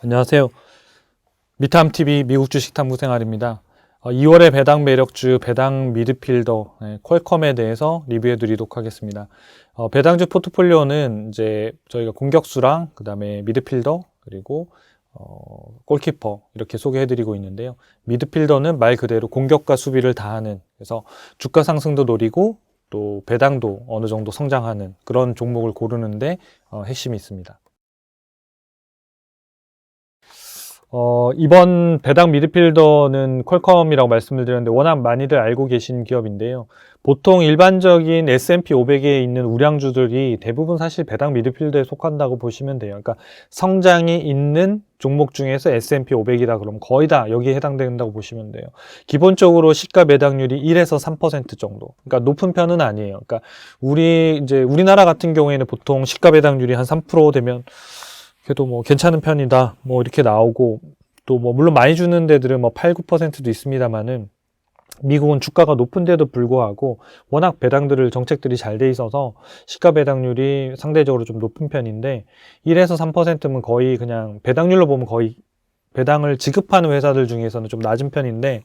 안녕하세요. 미탐TV 미국 주식 탐구 생활입니다. 2월의 배당 매력주 배당 미드필더 퀄컴에 대해서 리뷰해 드리도록 하겠습니다. 배당주 포트폴리오는 이제 저희가 공격수랑 그 다음에 미드필더 그리고 골키퍼 이렇게 소개해 드리고 있는데요. 미드필더는 말 그대로 공격과 수비를 다하는, 그래서 주가 상승도 노리고 또 배당도 어느 정도 성장하는 그런 종목을 고르는데 핵심이 있습니다. 이번 배당 미드필더는 퀄컴이라고 말씀을 드렸는데 워낙 많이들 알고 계신 기업인데요. 보통 일반적인 S&P 500에 있는 우량주들이 대부분 사실 배당 미드필더에 속한다고 보시면 돼요. 그러니까 성장이 있는 종목 중에서 S&P 500이다 그러면 거의 다 여기에 해당된다고 보시면 돼요. 기본적으로 시가 배당률이 1에서 3% 정도. 그러니까 높은 편은 아니에요. 그러니까 우리나라 같은 경우에는 보통 시가 배당률이 한 3% 되면 그래도 뭐 괜찮은 편이다 뭐 이렇게 나오고, 또 뭐 물론 많이 주는 데들은 뭐 8, 9%도 있습니다만은 미국은 주가가 높은데도 불구하고 워낙 배당들을 정책들이 잘 돼 있어서 시가 배당률이 상대적으로 좀 높은 편인데 1에서 3%면 거의 그냥 배당률로 보면 거의 배당을 지급하는 회사들 중에서는 좀 낮은 편인데,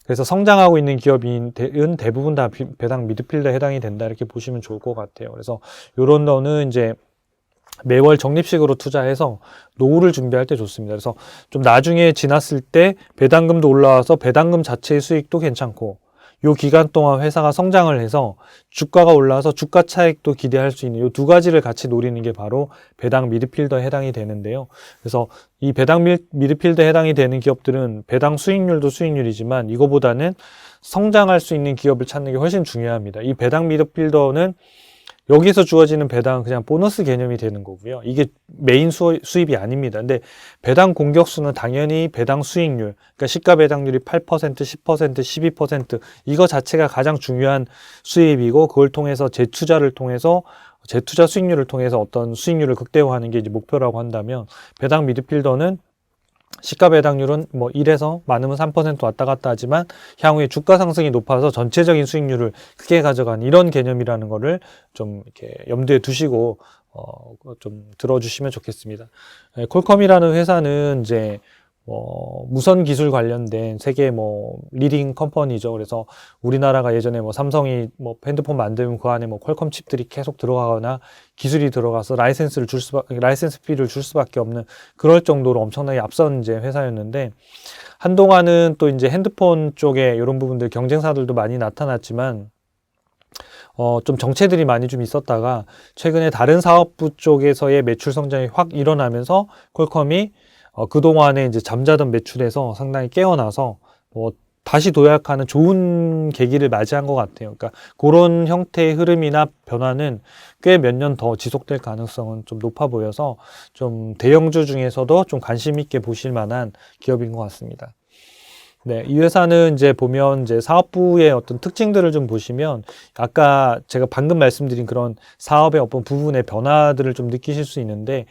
그래서 성장하고 있는 기업은 대부분 다 배당 미드필더에 해당이 된다 이렇게 보시면 좋을 것 같아요. 그래서 요런 거는 이제 매월 적립식으로 투자해서 노후를 준비할 때 좋습니다. 그래서 좀 나중에 지났을 때 배당금도 올라와서 배당금 자체의 수익도 괜찮고, 요 기간 동안 회사가 성장을 해서 주가가 올라와서 주가 차익도 기대할 수 있는 요 두 가지를 같이 노리는 게 바로 배당 미드필더에 해당이 되는데요. 그래서 이 배당 미드필더에 해당이 되는 기업들은 배당 수익률도 수익률이지만 이거보다는 성장할 수 있는 기업을 찾는 게 훨씬 중요합니다. 이 배당 미드필더는 여기서 주어지는 배당은 그냥 보너스 개념이 되는 거고요. 이게 메인 수입이 아닙니다. 근데 배당 공격수는 당연히 배당 수익률, 그러니까 시가 배당률이 8%, 10%, 12% 이거 자체가 가장 중요한 수입이고, 그걸 통해서 재투자 수익률을 통해서 어떤 수익률을 극대화하는 게 이제 목표라고 한다면, 배당 미드필더는 시가 배당률은 뭐 1에서 많으면 3% 왔다 갔다 하지만 향후에 주가 상승이 높아서 전체적인 수익률을 크게 가져가는 이런 개념이라는 거를 좀 이렇게 염두에 두시고 좀 들어주시면 좋겠습니다. 퀄컴이라는 회사는 이제 무선 기술 관련된 세계 리딩 컴퍼니죠. 그래서 우리나라가 예전에 삼성이 핸드폰 만들면 그 안에 퀄컴 칩들이 계속 들어가거나 기술이 들어가서 라이센스 피를 줄 수밖에 없는 그럴 정도로 엄청나게 앞선 이제 회사였는데, 한동안은 또 이제 핸드폰 쪽에 이런 부분들 경쟁사들도 많이 나타났지만 좀 정체들이 많이 좀 있었다가 최근에 다른 사업부 쪽에서의 매출 성장이 확 일어나면서 퀄컴이 그동안에 이제 잠자던 매출에서 상당히 깨어나서 다시 도약하는 좋은 계기를 맞이한 것 같아요. 그러니까 그런 형태의 흐름이나 변화는 꽤 몇 년 더 지속될 가능성은 좀 높아 보여서 좀 대형주 중에서도 좀 관심 있게 보실 만한 기업인 것 같습니다. 네, 이 회사는 이제 보면 이제 사업부의 어떤 특징들을 좀 보시면 아까 제가 방금 말씀드린 그런 사업의 어떤 부분의 변화들을 좀 느끼실 수 있는데,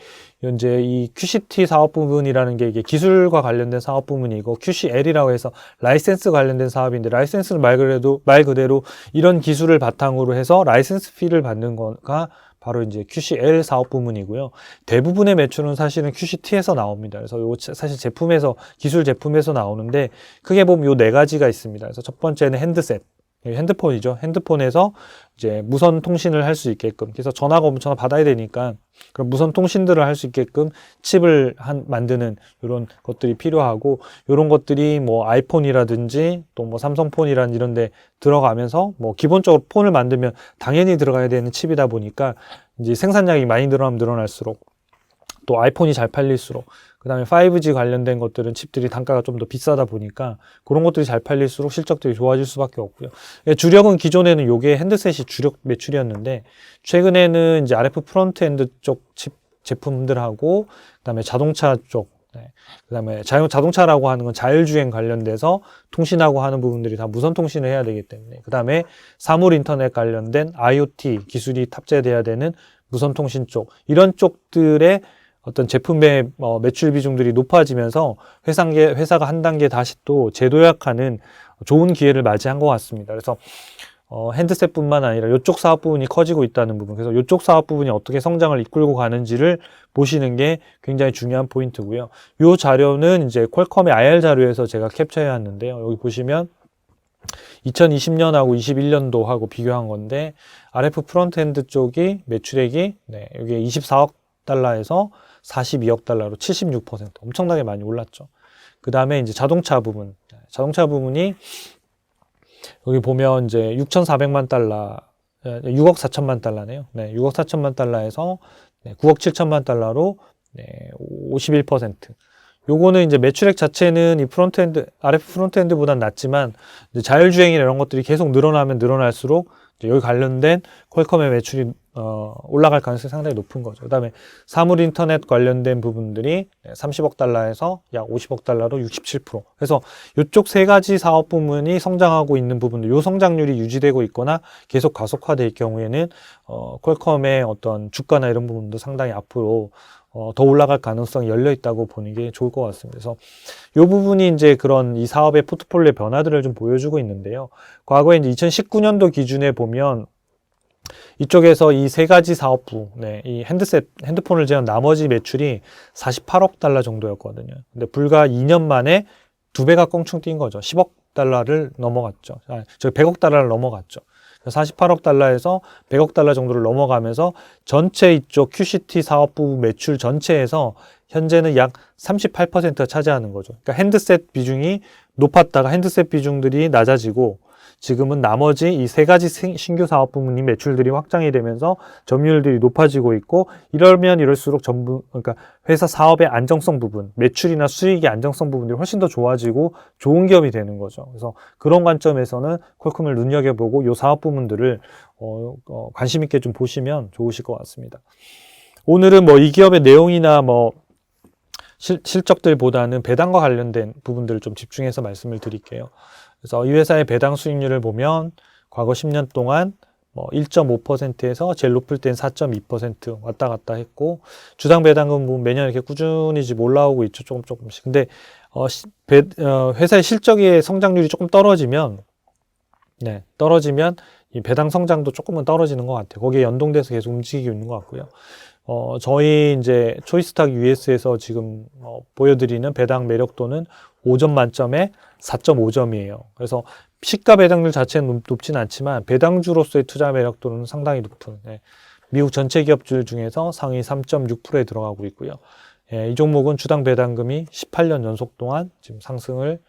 이제 이 QCT 사업 부분이라는 게 이게 기술과 관련된 사업 부분이고, QCL이라고 해서 라이센스 관련된 사업인데, 라이센스는 말 그대로 이런 기술을 바탕으로 해서 라이센스 피를 받는 거가 바로 이제 QCL 사업 부문이고요. 대부분의 매출은 사실은 QCT에서 나옵니다. 그래서 요 사실 기술 제품에서 나오는데, 크게 보면 요 네 가지가 있습니다. 그래서 첫 번째는 핸드폰이죠. 핸드폰에서 이제 무선 통신을 할 수 있게끔, 그래서 전화가 오면 전화 받아야 되니까 그런 무선 통신들을 할 수 있게끔 칩을 만드는 이런 것들이 필요하고, 이런 것들이 아이폰이라든지 또 삼성폰이라는 이런 데 들어가면서 기본적으로 폰을 만들면 당연히 들어가야 되는 칩이다 보니까 이제 생산량이 많이 늘어나면 늘어날수록, 또 아이폰이 잘 팔릴수록, 그 다음에 5G 관련된 것들은 칩들이 단가가 좀 더 비싸다 보니까 그런 것들이 잘 팔릴수록 실적들이 좋아질 수밖에 없고요. 주력은 기존에는 요게 핸드셋이 주력 매출이었는데, 최근에는 이제 RF 프론트엔드 쪽 칩 제품들하고, 그 다음에 자동차 쪽, 그 다음에 자동차라고 하는 건 자율주행 관련돼서 통신하고 하는 부분들이 다 무선 통신을 해야 되기 때문에, 그 다음에 사물 인터넷 관련된 IoT 기술이 탑재돼야 되는 무선 통신 쪽, 이런 쪽들의 어떤 제품의 매출 비중들이 높아지면서 회사가 한 단계 다시 또 재도약하는 좋은 기회를 맞이한 것 같습니다. 그래서 핸드셋뿐만 아니라 이쪽 사업 부분이 커지고 있다는 부분. 그래서 이쪽 사업 부분이 어떻게 성장을 이끌고 가는지를 보시는 게 굉장히 중요한 포인트고요. 이 자료는 이제 퀄컴의 IR 자료에서 제가 캡처해 왔는데요. 여기 보시면 2020년하고 21년도하고 비교한 건데 RF 프론트엔드 쪽이 매출액이 여기 24억 달러에서 42억 달러로 76% 엄청나게 많이 올랐죠. 그 다음에 이제 자동차 부분이 여기 보면 이제 6,400만 달러, 6억 4천만 달러네요. 6억 4천만 달러에서 9억 7천만 달러로 51%. 요거는 이제 매출액 자체는 이 RF 프론트엔드보다는 낮지만 이제 자율주행이나 이런 것들이 계속 늘어나면 늘어날수록 이제 여기 관련된 퀄컴의 매출이 올라갈 가능성이 상당히 높은 거죠. 그 다음에 사물 인터넷 관련된 부분들이 30억 달러에서 약 50억 달러로 67%. 그래서 이쪽 세 가지 사업 부문이 성장하고 있는 부분들, 요 성장률이 유지되고 있거나 계속 가속화될 경우에는 퀄컴의 어떤 주가나 이런 부분도 상당히 앞으로 더 올라갈 가능성이 열려 있다고 보는 게 좋을 것 같습니다. 그래서 이 부분이 이제 그런 이 사업의 포트폴리오 변화들을 좀 보여주고 있는데요. 과거에 이제 2019년도 기준에 보면 이쪽에서 이 세 가지 사업부, 이 핸드폰을 제외한 나머지 매출이 48억 달러 정도였거든요. 근데 불과 2년 만에 두 배가 껑충 뛴 거죠. 10억 달러를 넘어갔죠. 100억 달러를 넘어갔죠. 48억 달러에서 100억 달러 정도를 넘어가면서 전체 이쪽 QCT 사업부 매출 전체에서 현재는 약 38%가 차지하는 거죠. 그러니까 핸드셋 비중이 높았다가 핸드셋 비중들이 낮아지고 지금은 나머지 이 세 가지 신규 사업 부문이 매출들이 확장이 되면서 점유율들이 높아지고 있고 이러면 이럴수록 그러니까 회사 사업의 안정성 부분, 매출이나 수익의 안정성 부분들이 훨씬 더 좋아지고 좋은 기업이 되는 거죠. 그래서 그런 관점에서는 퀄컴을 눈여겨보고 이 사업 부문들을 관심 있게 좀 보시면 좋으실 것 같습니다. 오늘은 뭐 이 기업의 내용이나 뭐 실적들보다는 배당과 관련된 부분들을 좀 집중해서 말씀을 드릴게요. 그래서 이 회사의 배당 수익률을 보면 과거 10년 동안 뭐 1.5%에서 제일 높을 땐 4.2% 왔다 갔다 했고 주당 배당금 보면 매년 이렇게 꾸준히 지금 올라오고 있죠. 조금씩. 근데 회사의 실적의 성장률이 조금 떨어지면 이 배당 성장도 조금은 떨어지는 것 같아요. 거기에 연동돼서 계속 움직이고 있는 것 같고요. 저희 이제 초이스탁 US에서 지금 보여드리는 배당 매력도는 5점 만점에 4.5점이에요. 그래서 시가 배당률 자체는 높지는 않지만 배당주로서의 투자 매력도는 상당히 높은 미국 전체 기업들 중에서 상위 3.6%에 들어가고 있고요. 이 종목은 주당 배당금이 18년 연속 동안 지금 상승을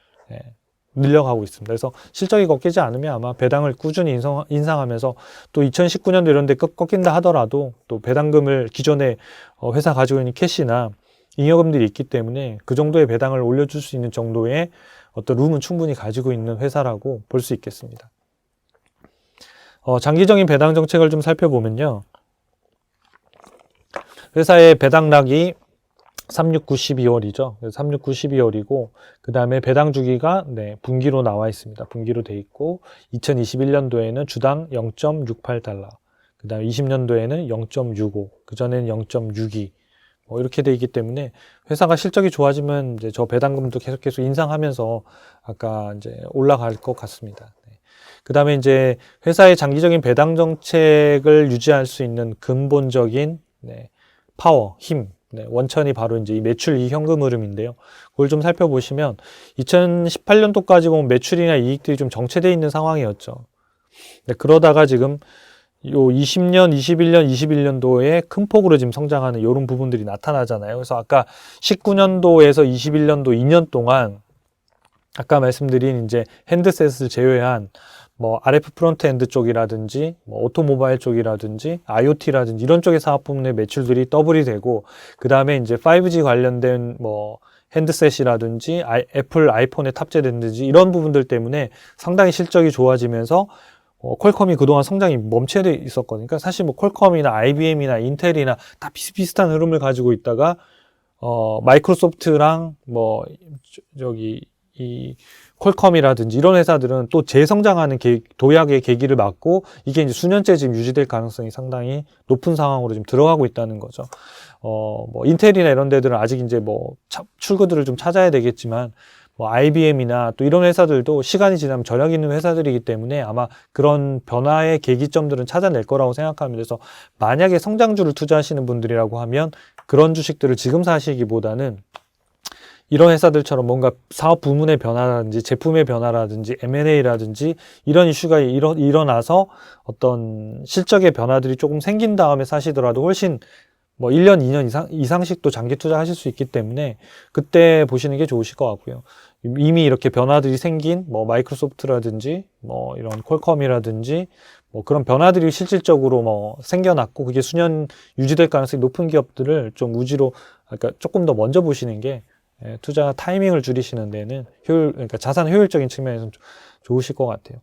늘려가고 있습니다. 그래서 실적이 꺾이지 않으면 아마 배당을 꾸준히 인상하면서 또 2019년도 이런 데 꺾인다 하더라도 또 배당금을 기존에 회사 가지고 있는 캐시나 잉여금들이 있기 때문에 그 정도의 배당을 올려줄 수 있는 정도의 어떤 룸은 충분히 가지고 있는 회사라고 볼 수 있겠습니다. 장기적인 배당 정책을 좀 살펴보면요. 회사의 배당락이 36, 9, 12월이죠. 36, 9, 12월이고 그 다음에 배당 주기가 분기로 나와 있습니다. 분기로 돼 있고 2021년도에는 주당 0.68달러 그 다음에 20년도에는 0.65 그전에는 0.62 이렇게 돼 있기 때문에 회사가 실적이 좋아지면 이제 저 배당금도 계속 인상하면서 아까 이제 올라갈 것 같습니다. 그 다음에 이제 회사의 장기적인 배당 정책을 유지할 수 있는 근본적인 파워, 힘, 원천이 바로 이제 이 매출 이익현금 흐름인데요. 그걸 좀 살펴보시면 2018년도까지 보면 매출이나 이익들이 좀 정체되어 있는 상황이었죠. 그러다가 지금 요 20년, 21년, 21년도에 큰 폭으로 지금 성장하는 이런 부분들이 나타나잖아요. 그래서 아까 19년도에서 21년도 2년 동안 아까 말씀드린 이제 핸드셋을 제외한 뭐 RF 프론트엔드 쪽이라든지 뭐 오토모바일 쪽이라든지 IoT라든지 이런 쪽의 사업 부문의 매출들이 더블이 되고 그 다음에 이제 5G 관련된 뭐 핸드셋이라든지 애플 아이폰에 탑재된든지 이런 부분들 때문에 상당히 실적이 좋아지면서 퀄컴이 그동안 성장이 멈춰 있었거든요. 그러니까 사실 뭐 퀄컴이나 IBM이나 인텔이나 다 비슷비슷한 흐름을 가지고 있다가 마이크로소프트랑 뭐 이 퀄컴이라든지 이런 회사들은 또 재성장하는 도약의 계기를 맞고 이게 이제 수년째 지금 유지될 가능성이 상당히 높은 상황으로 지금 들어가고 있다는 거죠. 뭐 인텔이나 이런 데들은 아직 이제 뭐 출구들을 좀 찾아야 되겠지만 뭐 IBM이나 또 이런 회사들도 시간이 지나면 저력이 있는 회사들이기 때문에 아마 그런 변화의 계기점들은 찾아낼 거라고 생각합니다. 그래서 만약에 성장주를 투자하시는 분들이라고 하면 그런 주식들을 지금 사시기보다는 이런 회사들처럼 뭔가 사업 부문의 변화라든지 제품의 변화라든지 M&A라든지 이런 이슈가 일어나서 어떤 실적의 변화들이 조금 생긴 다음에 사시더라도 훨씬 뭐 1년, 2년 이상씩도 장기 투자하실 수 있기 때문에 그때 보시는 게 좋으실 것 같고요. 이미 이렇게 변화들이 생긴 뭐 마이크로소프트라든지 뭐 이런 퀄컴이라든지 뭐 그런 변화들이 실질적으로 뭐 생겨났고 그게 수년 유지될 가능성이 높은 기업들을 좀 우지로 그러니까 조금 더 먼저 보시는 게 투자 타이밍을 줄이시는 데는 그러니까 자산 효율적인 측면에서 좋으실 것 같아요.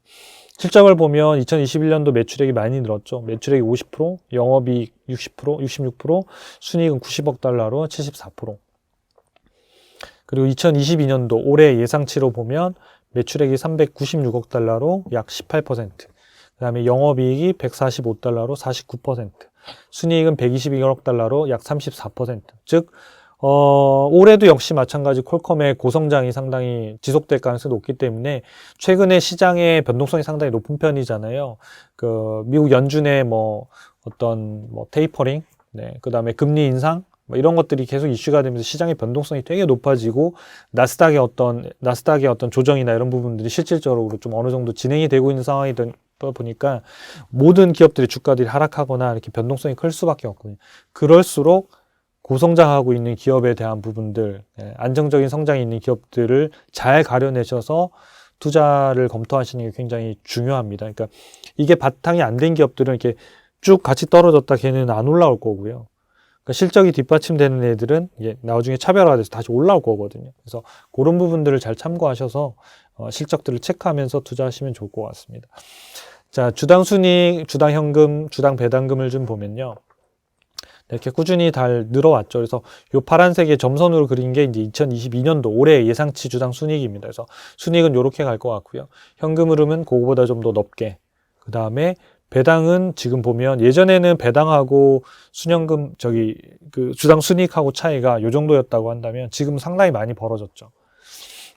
실적을 보면 2021년도 매출액이 많이 늘었죠. 매출액이 50%, 영업이익 60%, 66%, 순이익은 90억 달러로 74%. 그리고 2022년도 올해 예상치로 보면 매출액이 396억 달러로 약 18%, 그 다음에 영업이익이 145달러로 49%, 순이익은 121억 달러로 약 34%. 즉 올해도 역시 마찬가지 퀄컴의 고성장이 상당히 지속될 가능성이 높기 때문에 최근에 시장의 변동성이 상당히 높은 편이잖아요. 그 미국 연준의 뭐 어떤 뭐 테이퍼링, 그 다음에 금리 인상, 뭐 이런 것들이 계속 이슈가 되면서 시장의 변동성이 되게 높아지고 나스닥의 어떤 조정이나 이런 부분들이 실질적으로 좀 어느 정도 진행이 되고 있는 상황이 되다 보니까 모든 기업들의 주가들이 하락하거나 이렇게 변동성이 클 수밖에 없거든요. 그럴수록 고성장하고 있는 기업에 대한 부분들, 안정적인 성장이 있는 기업들을 잘 가려내셔서 투자를 검토하시는 게 굉장히 중요합니다. 그러니까 이게 바탕이 안 된 기업들은 이렇게 쭉 같이 떨어졌다 걔는 안 올라올 거고요. 그러니까 실적이 뒷받침되는 애들은 이게 나중에 차별화돼서 다시 올라올 거거든요. 그래서 그런 부분들을 잘 참고하셔서 실적들을 체크하면서 투자하시면 좋을 것 같습니다. 자, 주당 순이익, 주당 현금, 주당 배당금을 좀 보면요. 이렇게 꾸준히 잘 늘어왔죠. 그래서 요 파란색의 점선으로 그린 게 이제 2022년도 올해 예상치 주당 순이익입니다. 그래서 순이익은 이렇게 갈 것 같고요. 현금 흐름은 그거보다 좀 더 높게. 그 다음에 배당은 지금 보면 예전에는 배당하고 순현금 그 주당 순이익하고 차이가 요 정도였다고 한다면 지금 상당히 많이 벌어졌죠.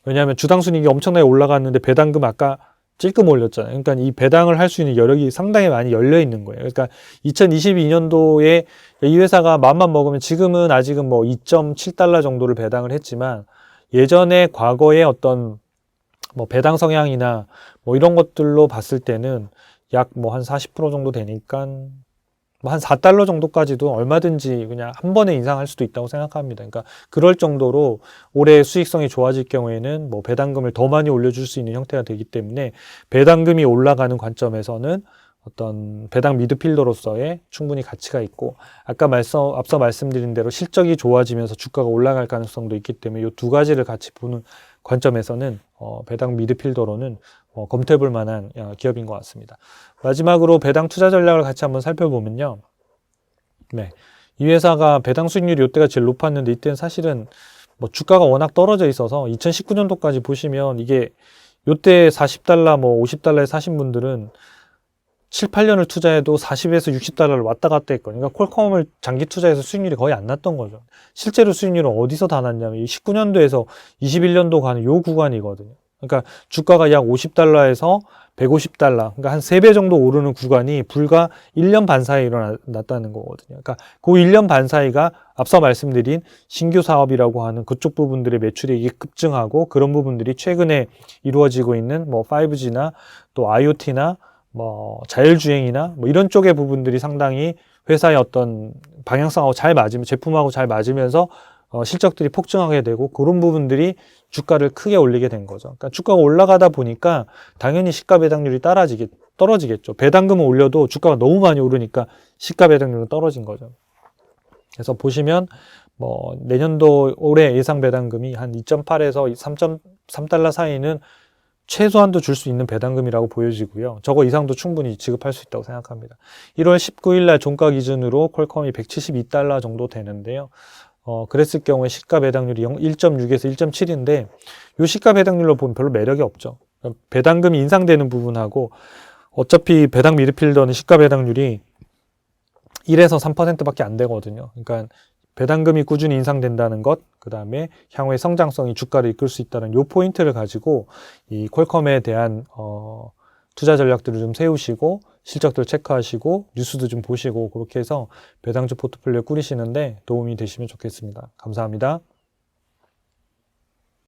왜냐하면 주당 순이익이 엄청나게 올라갔는데 배당금 아까 찔끔 올렸잖아요. 그러니까 이 배당을 할 수 있는 여력이 상당히 많이 열려 있는 거예요. 그러니까 2022년도에 이 회사가 마음만 먹으면 지금은 아직은 뭐 2.7달러 정도를 배당을 했지만 예전에 과거의 어떤 뭐 배당 성향이나 뭐 이런 것들로 봤을 때는 약 뭐 한 40% 정도 되니까 뭐 한 4달러 정도까지도 얼마든지 그냥 한 번에 인상할 수도 있다고 생각합니다. 그러니까 그럴 정도로 올해 수익성이 좋아질 경우에는 뭐 배당금을 더 많이 올려줄 수 있는 형태가 되기 때문에 배당금이 올라가는 관점에서는 어떤 배당 미드필더로서의 충분히 가치가 있고 아까 앞서 말씀드린 대로 실적이 좋아지면서 주가가 올라갈 가능성도 있기 때문에 이 두 가지를 같이 보는 관점에서는 배당 미드필더로는 검토해볼 만한 기업인 것 같습니다. 마지막으로 배당 투자 전략을 같이 한번 살펴보면요. 네, 이 회사가 배당 수익률이 이때가 제일 높았는데 이때는 사실은 뭐 주가가 워낙 떨어져 있어서 2019년도까지 보시면 이게 이때 40달러 뭐 50달러에 사신 분들은 7, 8년을 투자해도 40에서 60달러를 왔다 갔다 했거든요. 그러니까 퀄컴을 장기 투자해서 수익률이 거의 안 났던 거죠. 실제로 수익률은 어디서 다 났냐면 이 19년도에서 21년도 가는 요 구간이거든요. 그러니까 주가가 약 50달러에서 150달러, 그러니까 한 3배 정도 오르는 구간이 불과 1년 반 사이에 일어났다는 거거든요. 그러니까 그 1년 반 사이가 앞서 말씀드린 신규 사업이라고 하는 그쪽 부분들의 매출액이 급증하고 그런 부분들이 최근에 이루어지고 있는 뭐 5G나 또 IoT나 뭐 자율주행이나 뭐 이런 쪽의 부분들이 상당히 회사의 어떤 방향성하고 잘 맞으면 제품하고 잘 맞으면서 실적들이 폭증하게 되고 그런 부분들이 주가를 크게 올리게 된 거죠. 그러니까 주가가 올라가다 보니까 당연히 시가 배당률이 떨어지겠죠. 배당금을 올려도 주가가 너무 많이 오르니까 시가 배당률은 떨어진 거죠. 그래서 보시면 뭐 내년도 올해 예상 배당금이 한 2.8에서 3.3달러 사이는 최소한도 줄 수 있는 배당금이라고 보여지고요. 저거 이상도 충분히 지급할 수 있다고 생각합니다. 1월 19일 날 종가 기준으로 퀄컴이 172달러 정도 되는데요. 그랬을 경우에 시가 배당률이 1.6에서 1.7인데 이 시가 배당률로 보면 별로 매력이 없죠. 배당금이 인상되는 부분하고 어차피 배당 미드필더는 시가 배당률이 1에서 3%밖에 안 되거든요. 그러니까 배당금이 꾸준히 인상된다는 것, 그 다음에 향후의 성장성이 주가를 이끌 수 있다는 요 포인트를 가지고 이 퀄컴에 대한 투자 전략들을 좀 세우시고 실적들 체크하시고 뉴스도 좀 보시고 그렇게 해서 배당주 포트폴리오 꾸리시는데 도움이 되시면 좋겠습니다. 감사합니다.